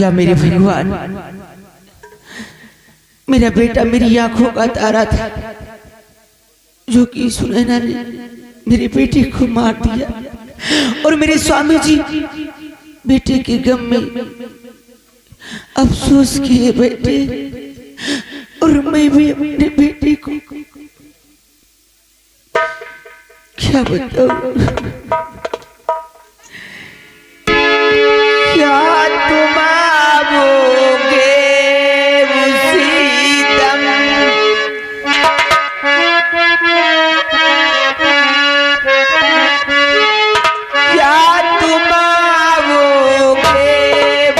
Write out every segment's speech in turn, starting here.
या मेरे भगवान, मेरा बेटा मेरी आंखों का तारा था, जो कि सुनैना ने मेरी बेटी को मार दिया। और मेरे स्वामी जी बेटे के गम में अफसोस किए बैठे, और मैं भी अपने बेटे को क्या बताऊं। क्या तुम आओगे उसी दम, क्या तुम आओगे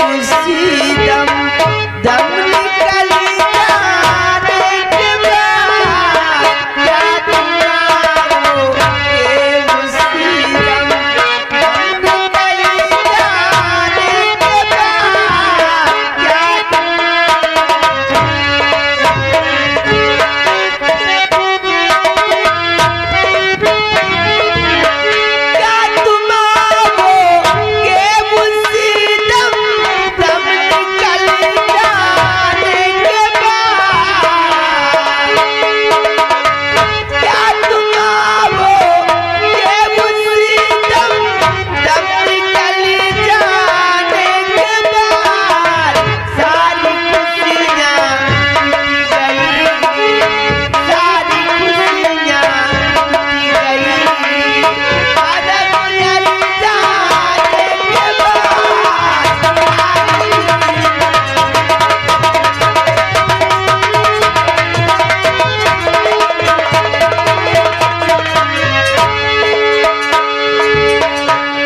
उसी दम, दम निकल जाने के बाद। क्या तुम आओगे उसी दम, दम निकल जाने के बाद। क्या तुम आओगे उसी दम, दम निकल जाने के बाद। क्या तुम आओगे उसी दम, दम निकल जाने के बाद। सारी खुशियाँ टूट गई, सारी खुशियाँ टूट गई, आधा गुजर जाने के बाद।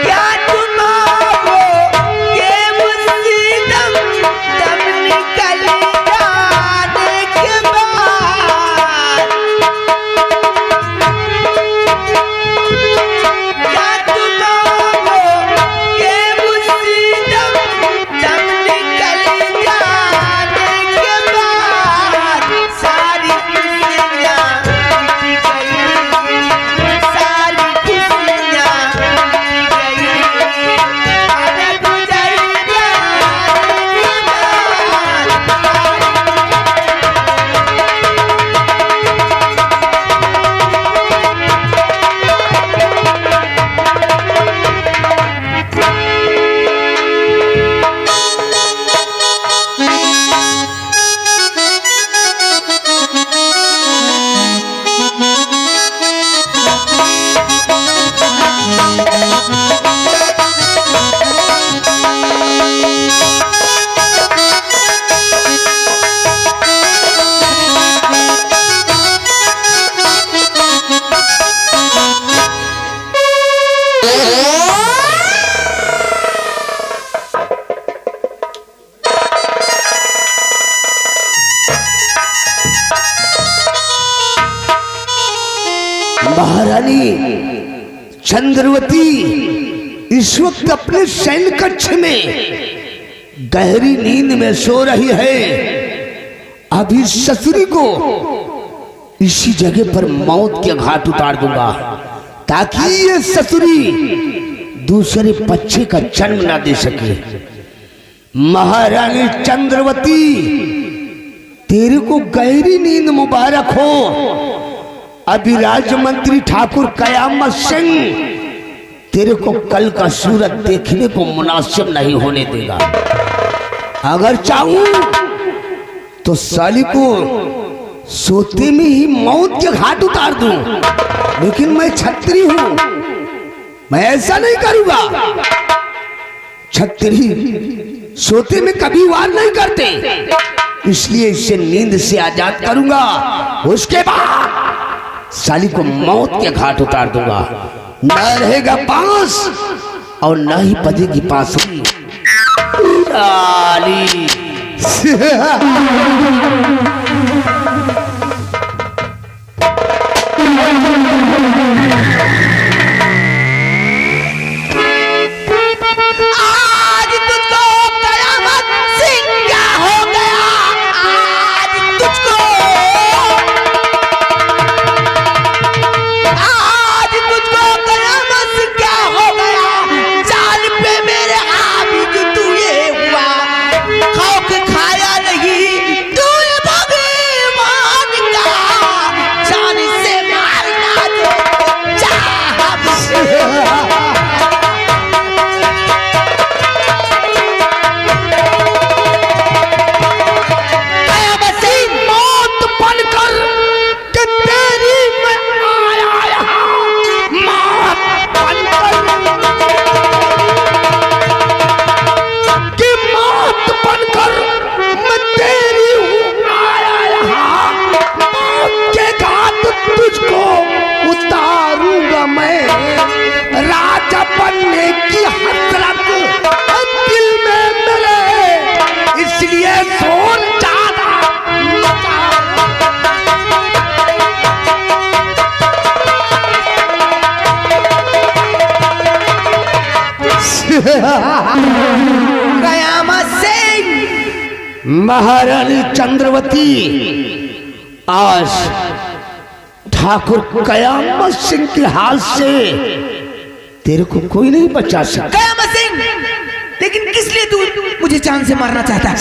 क्या तुम आओगे उसी दम, दम निकल जाने के बाद। क्या तुम आओगे उसी दम, दम निकल जाने के बाद। सारी खुशियाँ टूट गई, सारी खुशियाँ टूट गई, आधा गुजर जाने के बाद। महारानी चंद्रवती इस वक्त अपने सैन्य कक्ष में गहरी नींद में सो रही है। अभी ससुरी को इसी जगह पर मौत के घाट उतार दूंगा, ताकि ये ससुरी दूसरे बच्चे का जन्म ना दे सके। महारानी चंद्रवती, तेरे को गहरी नींद मुबारक हो। अभी राज्य मंत्री ठाकुर कयामत सिंह तेरे को कल का सूरज देखने को मुनासिब नहीं होने देगा। अगर चाहूं तो साली को सोते में ही मौत के घाट उतार दूं, लेकिन मैं छत्री हूं, मैं ऐसा नहीं करूंगा। छत्री सोते में कभी वार नहीं करते, इसलिए इसे नींद से आजाद करूंगा। उसके बाद साली को मौत के घाट उतार दूंगा। न रहेगा पास और न ही बजेगी बांसुरी। साली आज तुझको कयामत सिंह क्या हो गया, आज तुझको, आज तुझको कयामत सिंह क्या हो गया। चाल पे मेरे आबिद तू ये हुआ, कयामत सिंह। महारानी चंद्रवती, आज ठाकुर कयामत सिंह के हाथ से तेरे को कोई नहीं बचा सकता। कयामत सिंह, लेकिन किस लिए तू मुझे जान से मारना चाहता है?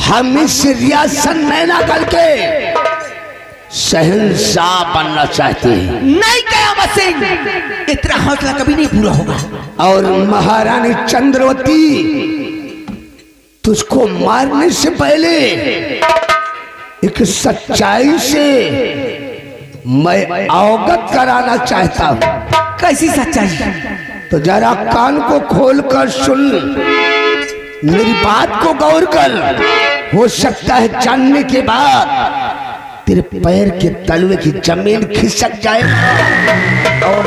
हम इस रियासत नैना करके शहंशाह बनना चाहते हैं। नहीं कयामत सिंह, इतना हौसला कभी नहीं पूरा होगा। और महारानी चंद्रवती, तुझको मारने से पहले एक सच्चाई से मैं अवगत कराना चाहता हूँ। कैसी सच्चाई? तो जरा कान को खोलकर सुन, मेरी बात को गौर कर। हो सकता है जानने के बाद तेरे पैर के तलवे की जमीन खिसक जाए और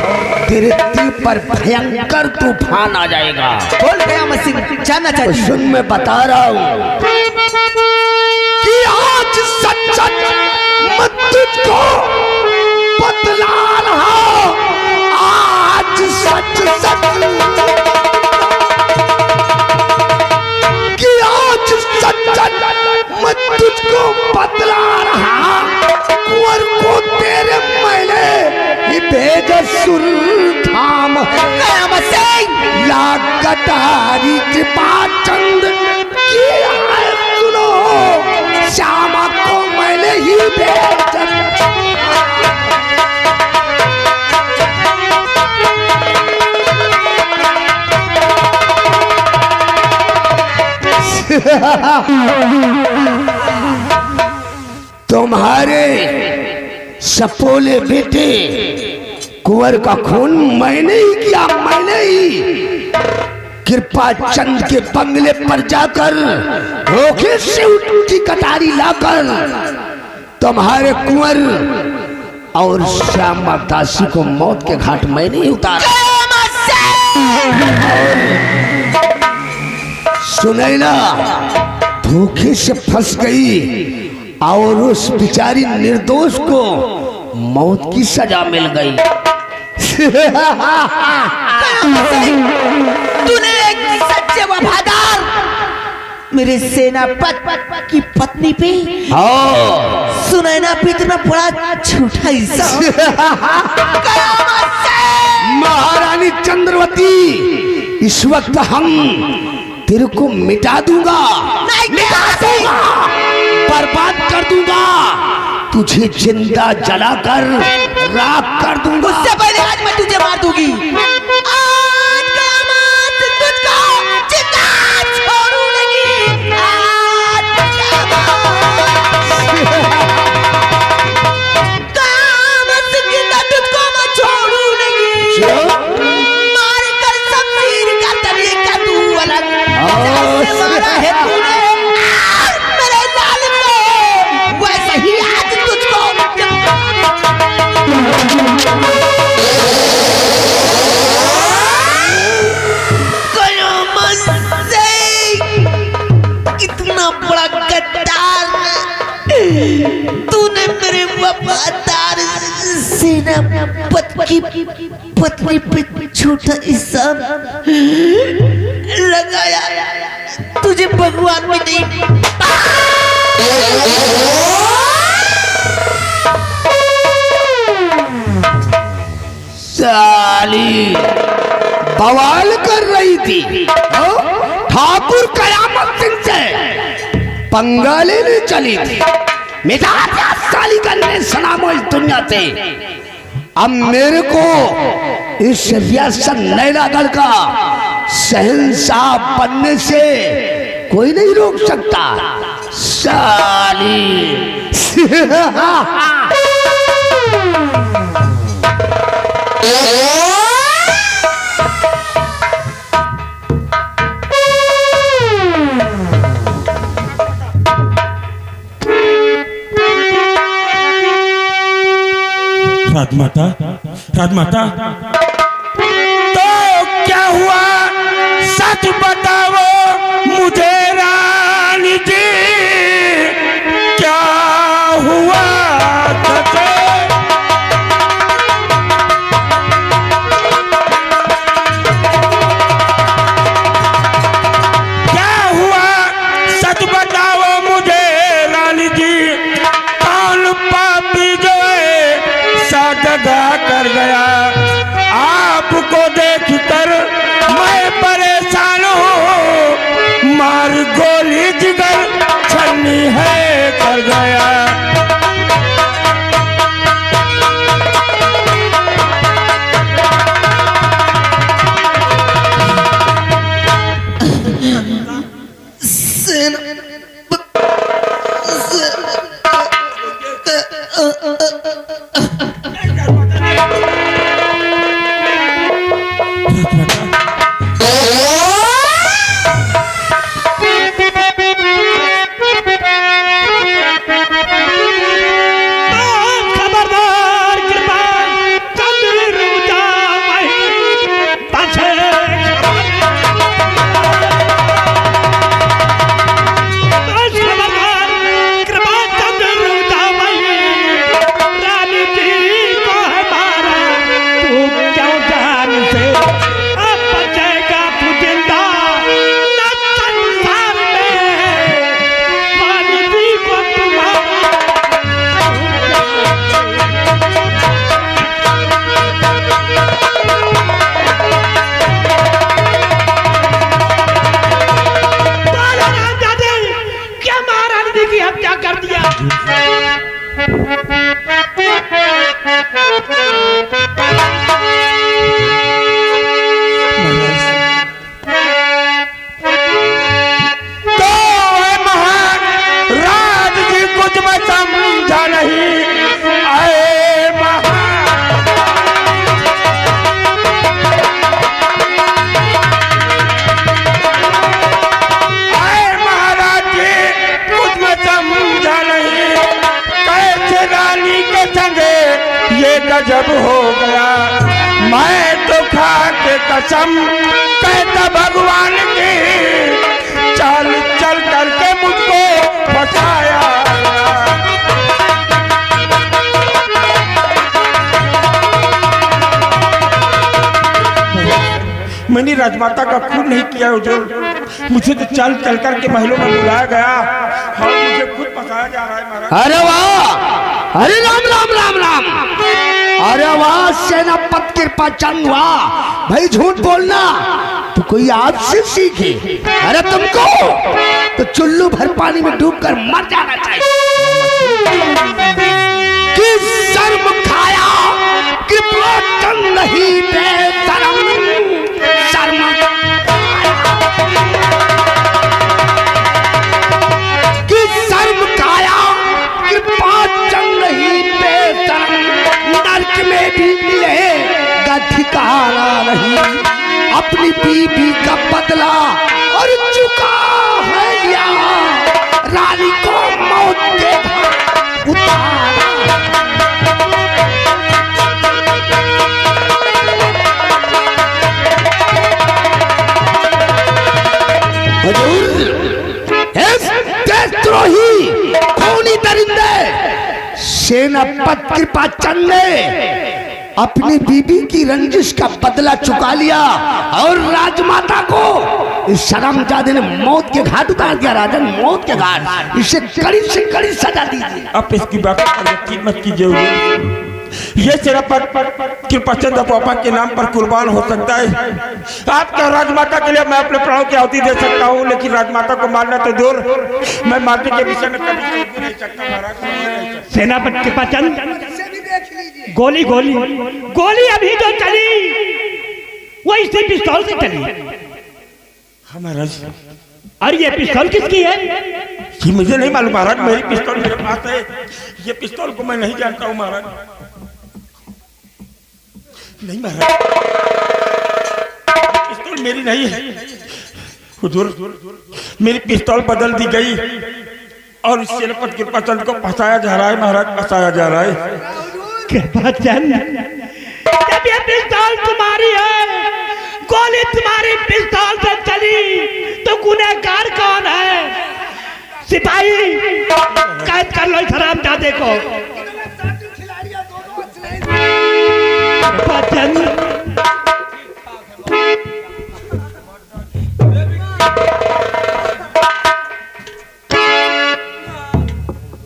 तेरे दिल पर भयंकर तूफान आ जाएगा। बोल कयामत सिंह, जानना तो चाहती हूँ। सुन, मैं बता रहा हूँ कि आज सच सच मैं तुझको बतला रहा हूं। आज सच सच कि आज सच सच मैं तुझको बतला रहा। कुंवर को तेरे मैले भेज सुर धाम कयामत सिंह, या कटारी कृपा चंद की है सुनो, श्यामा को मैंने ही भेजा। तुम्हारे सपोले बेटे कुंवर का खून मैंने ही किया, मैंने ही। कृपा चंद के बंगले पर जाकर रोके से उठी कटारी लाकर तुम्हारे कुंवर और श्यामा दासी को मौत के घाट मैंने ही उतारा। सुनैना धोखे से फंस गई और उस बेचारी निर्दोष को मौत की सजा मिल गई। तूने एक सच्चे वफादार मेरे सेनापति की पत्नी पे सुनैना पे इतना बड़ा झूठा हिस्सा। महारानी चंद्रवती, इस वक्त हम तेरे को मिटा दूंगा, मिटा दूंगा, बर्बाद कर दूंगा, तुझे जिंदा जलाकर राख कर दूंगा। उससे पहले आज मैं तुझे मार दूंगी। आज कयामत तुझको जिंदा छोड़ूंगी। आज कयामत जिंदा तुझको मैं छोड़ूंगी। मार कर शमशीर का तरीका तू अलग मारा है तूने मेरे जालिम को, वैसे ही आज तुझको कयामत से इतना बड़ा गद्दार तूने मेरे वफादार सेनापति की पत्नी पे झूठा इल्जाम लगाया। तुझे भगवान में नहीं साली बवाल कर रही थी। ठाकुर कयामत सिंह से पंगा लेने चली थी। मिटा दिया साली का सलाम इस दुनिया से। अब मेरे को इस रियासत नैनागढ़ का शहंशाह बनने से कोई नहीं रोक सकता। साली राजमाता, राजमाता, तो क्या हुआ? सच बताओ मुझे रानी जी, क्या हुआ? कर गया। आपको देखकर मैं परेशान हूँ, मार गोली जिगर छन्नी है कर गया। जब हो गया मैं तो खा के कसम कहता भगवान की, चल चल करके मुझको बचाया। मैंने राजमाता का खून नहीं किया हुजूर, मुझे तो चल चल करके महलों में बुलाया गया और मुझे खुद बचाया जा रहा है महाराज। अरे वाह, अरे राम राम राम राम, अरे वाह सेनापति कृपा चंद वाह। भाई झूठ बोलना तो कोई आपसे सीखे। अरे तुमको तो चुल्लू भर पानी में डूबकर मर जाना चाहिए। किस शर्म खाया कृपा चंद नहीं बेशरम, शर्म किस शर्म खाया कृपा चंद नहीं बेशरम, नर्क में भी मिलेगा ठिकाना नहीं। अपनी बीबी का बदला और चुका है या रानी को मौत के घाट उतारा। देशद्रोही खूनी दरिंदे सेनापति कृपा चंद ने अपनी बीबी की रंजिश का बदला चुका लिया और राजमाता को इस शर्मजादे ने मौत के घाट उतार दिया। राजन मौत के घाट, इसे कड़ी से कड़ी सजा दीजिए। आप इसकी बात पर यकीन मत कीजिए, ये सेनापति कृपाचंद पापा के नाम पर कुर्बान हो सकता है। आपका राजमाता के लिए मैं अपने प्राणों की आहुति दे सकता हूँ, लेकिन राजमाता को मारना तो दूर, मैं मारने के विषय में कभी सोच भी नहीं सकता महाराज। सेनापति कृपाचंद, गोली गोली गोली अभी जो चली वो इसी पिस्तौल से चली। हमारा और ये पिस्तौल किसकी है? ये मुझे नहीं मालूम महाराज, मेरी पिस्तौल मेरे पास है। ये पिस्तौल को मैं नहीं जानता हूँ महाराज, नहीं महाराज, पिस्तौल मेरी नहीं है हुजूर। मेरी पिस्तौल बदल दी गई और इस सेनापति कृपाचंद को फंसाया जा रहा है महाराज, फंसाया जा रहा है। कृपाचंद, जब ये पिस्तौल तुम्हारी है, गोली तुम्हारी पिस्तौल से चली, तो गुनहगार कौन है? सिपाही कैद कर लो इस हरामजादे को। कृपाचंद,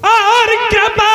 और कृपा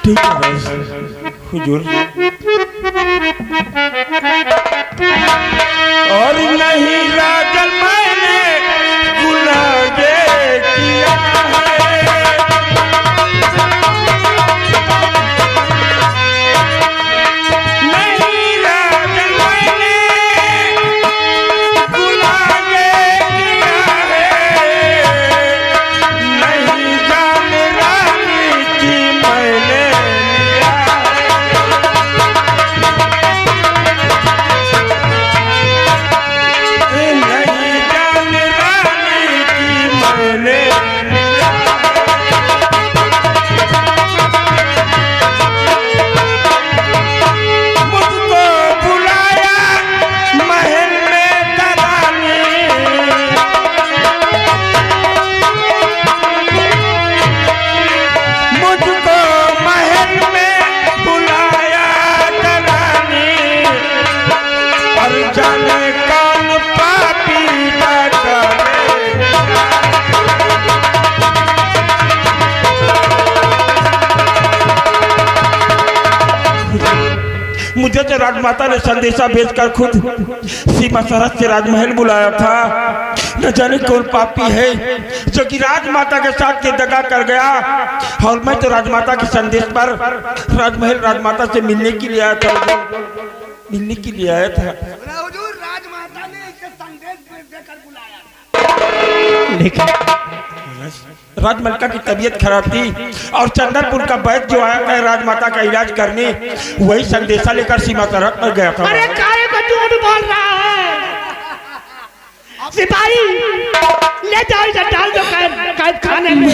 ठीक है बस हुजूर। और नहीं राजन मैंने गुनाहे किया है, नहीं राजन मैंने गुनाहे किया है, नहीं जान रानी की मैंने लिया है, नहीं जान रानी की मैंने लिया। मुझको बुलाया महल में तरानी, मुझको महल में बुलाया तरानी, और जाने कौन पापी डाका मुझे तो राजमाता ने संदेशा भेजकर खुद सीमा सरहद से राजमहल बुलाया था। न जाने कौन पापी है जो कि राजमाता के साथ के दगा कर गया, और मैं तो राजमाता के संदेश पर राजमहल राजमाता से मिलने के लिए आया था, मिलने के लिए आया था। हुजूर राजमाता ने इसे संदेश देकर बुलाया, लेकिन राजमलका की तबीयत खराब थी और चंदनपुर का वैद्य जो आया था राजमाता का इलाज करने, वही संदेशा लेकर सीमा सरहद पर गया था। अरे काहे को झूठ बोल रहा है? सिपाही ले जाओ इसे, डाल दो कैद खाने में।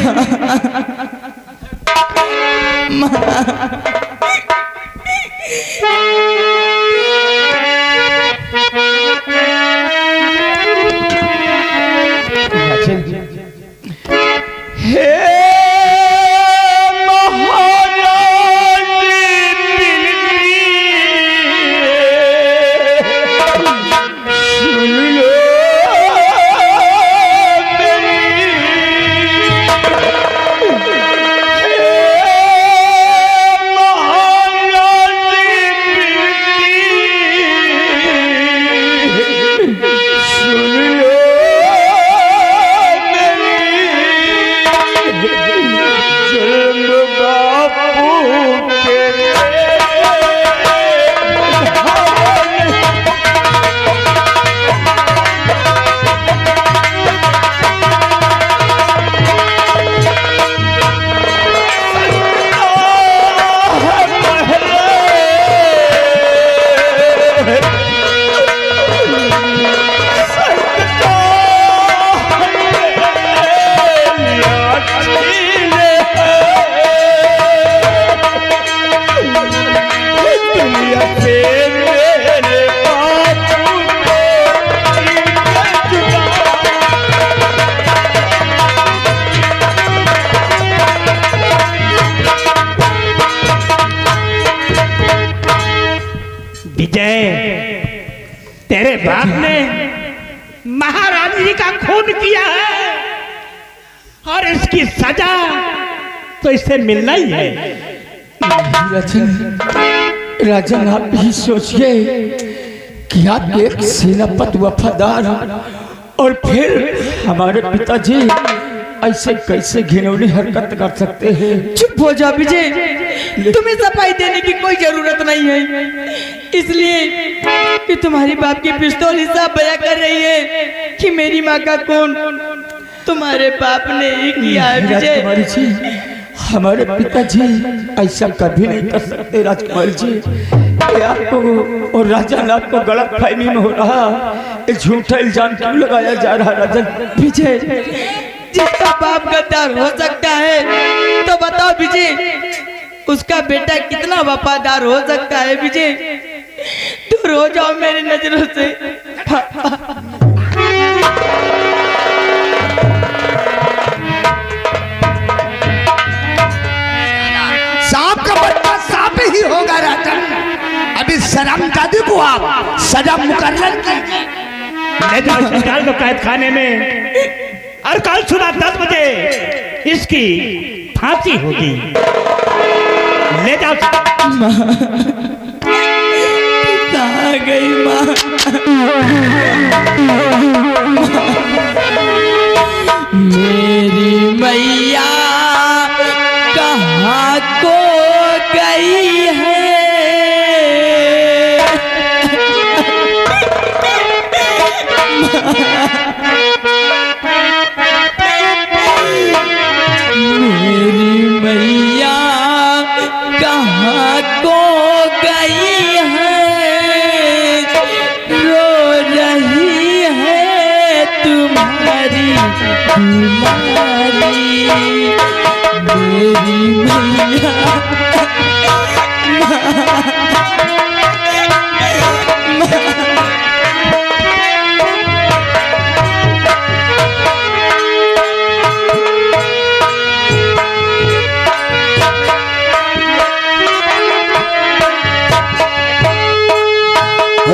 विजय, तेरे बाप ने महारानी का खून किया है और इसकी सजा तो इससे मिलना ही है। राजन, राजन आप भी सोचिए कि आप एक सेनापति वफादार और फिर हमारे पिताजी ऐसे कैसे घिनौनी हरकत कर सकते हैं। चुप हो जा विजय, तुम्हें सफाई देने की कोई जरूरत नहीं है, इसलिए कि तुम्हारी बाप की पिस्तौल हिसाब बयां कर रही है कि मेरी माँ का खून तुम्हारे बाप ने ही किया है। विजय, राजकुमारी जी, हमारे पिताजी ऐसा कभी नहीं कर सकते। राजकुमारी जी, ये आपको और राजन आपको गलत फहमी में हो रहा, ये झूठा इल्जाम क्यों लगाया जा रहा? राजन, विजय, जिसका बाप गद्दार हो सकता है तो बताओ विजय, उसका बेटा कितना वफादार हो सकता है? विजय, दूर हो जाओ मेरी नजरों से। सांप का बच्चा सांप ही होगा राजन। अभी शरामजादी को आप सजा मुकर्रर कीजिए। ले जाओ इसे, डाल दो कैद खाने में और कल सुबह 10 बजे इसकी फांसी होगी। ले जाओ। कहाँ गई माँ? मेरी मैया कहाँ को गई है? मेरी मैया कहाँ को गई है? रो रही है तुम्हारी दुलारी। मेरी मैया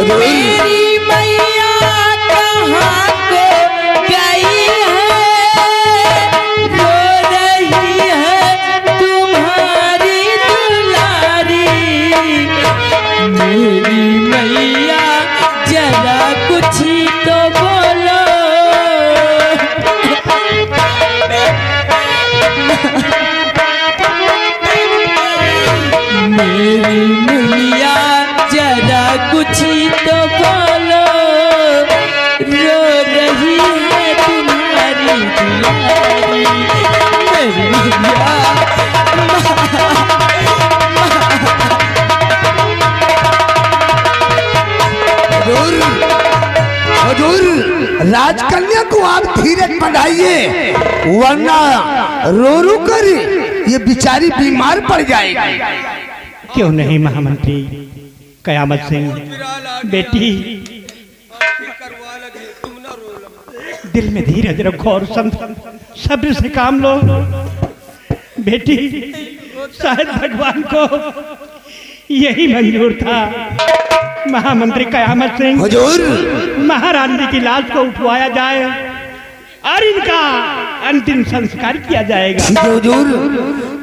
मेरी मैया कहाँ को गई है? रो रही है तुम्हारी दुलारी। मेरी मैया जरा कुछ ही तो बोलो। मेरी मैया जरा कुछ ही तो बोलो। रो रही है तुम्हारी दुलारी। मेरी मैया हुजूर, राजकन्या को आप धीरज बढ़ाइए, वरना रो रो कर ये बेचारी बीमार पड़ जाएगी। क्यों नहीं महामंत्री कयामत सिंह, बेटी दिल में धीरज रखो और सब्र से काम लो। बेटी शायद भगवान को यही मंजूर था महामंत्री कयामत सिंह, हुजूर, महारानी की लाश को उठवाया जाए और इनका अंतिम संस्कार किया जाएगा। हुजूर,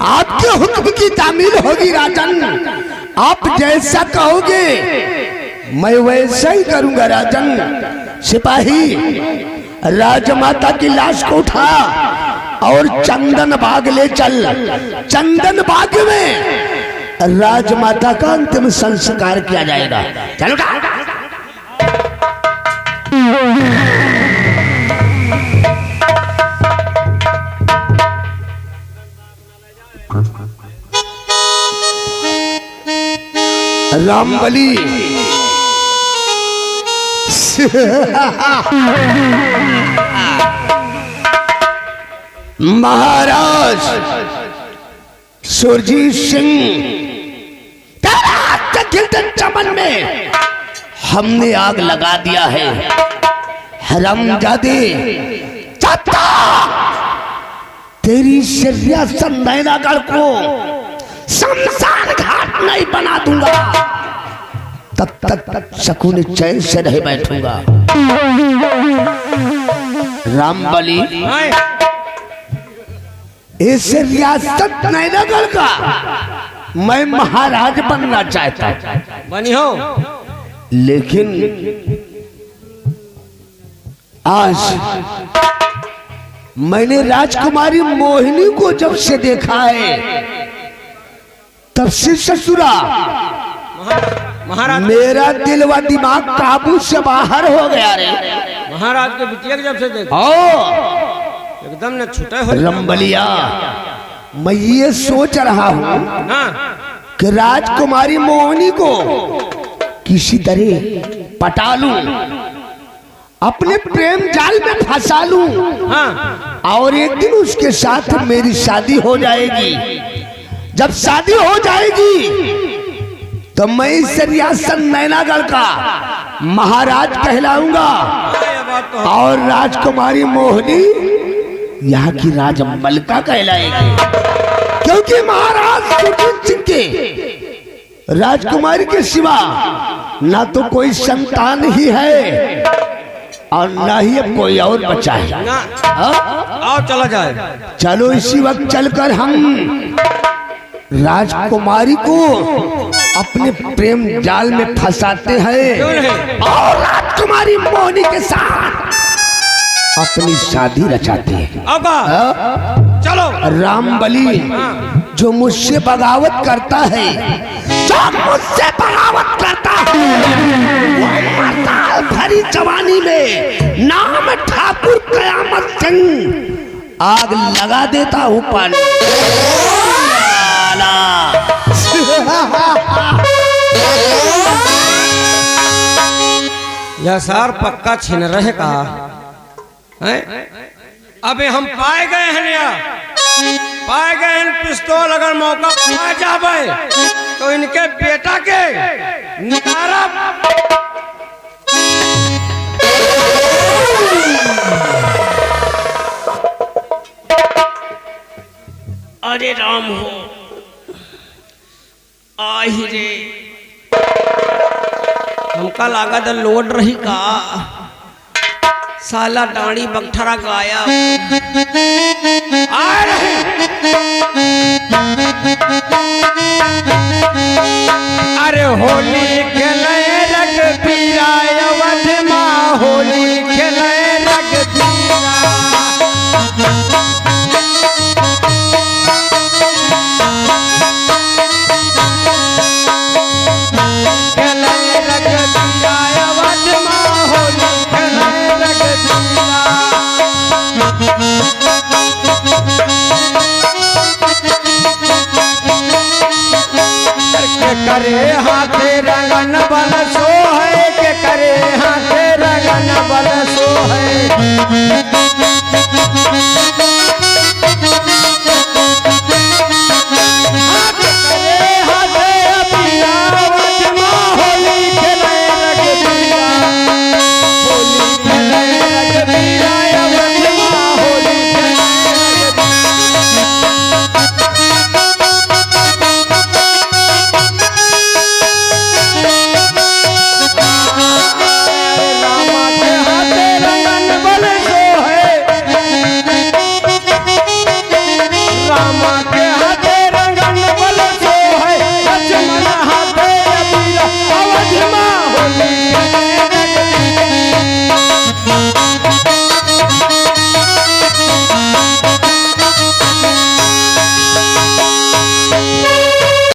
आपके हुक्म की तामील होगी राजन। आप जैसा कहोगे मैं वैसा ही करूंगा राजन। सिपाही, राजमाता की लाश को उठा और चंदन बाग ले चल। चंदन बाग में राजमाता का अंतिम संस्कार किया जाएगा। चलो रामबली महाराज सुरजीत सिंह, चमन में हमने आग लगा दिया है। हरामजादे, चाचा तेरी सियासत नैनागढ़ को शमशान घाट नहीं बना दूंगा, तब तक सकून चैन से नहीं बैठूंगा। रामबली, इस रियासत नैनागढ़ का मैं महाराज बनना चाहता हूं। बनी हो, लेकिन आज मैंने राजकुमारी मोहिनी को जब से देखा है तब से ससुरा महाराज मेरा दिल व दिमाग काबू से बाहर हो गया रे। महाराज के बिटिया जब से देखा एकदम न छूटे हो। रंबलिया, मैं ये सोच रहा हूँ कि राजकुमारी मोहिनी को किसी तरह पटा लूं, अपने प्रेम जाल में फंसा लूं, और एक दिन उसके साथ मेरी शादी हो जाएगी। जब शादी हो जाएगी तो मैं इस रियासत नैनागढ़ का महाराज कहलाऊंगा और राजकुमारी मोहिनी यहाँ की राजमलका कहलाएगी। क्योंकि महाराज सुरजीत सिंह के राजकुमारी के सिवा ना तो कोई संतान ही है और ना ही अब कोई और बचा है। आओ चला जाए। चलो इसी वक्त चलकर हम राजकुमारी को अपने प्रेम जाल में फंसाते हैं और राजकुमारी मोहिनी के साथ अपनी शादी रचाते हैं। चलो रामबली जो मुझसे बगावत करता है, जो मुझसे बगावत करता है, वो मर्दाल भरी जवानी में नाम ठाकुर कयामत सिंह आग लगा देता हूँ पानी। यह सार पक्का छिन रहे का है? अबे हम पाए गए हैं या पाए गए हैं पिस्तौल, अगर मौका पा जावे तो इनके बेटा के निकारा। अरे राम हो आही रे, हमका लागत लोड रही का साला डाणी बगठरा गाया।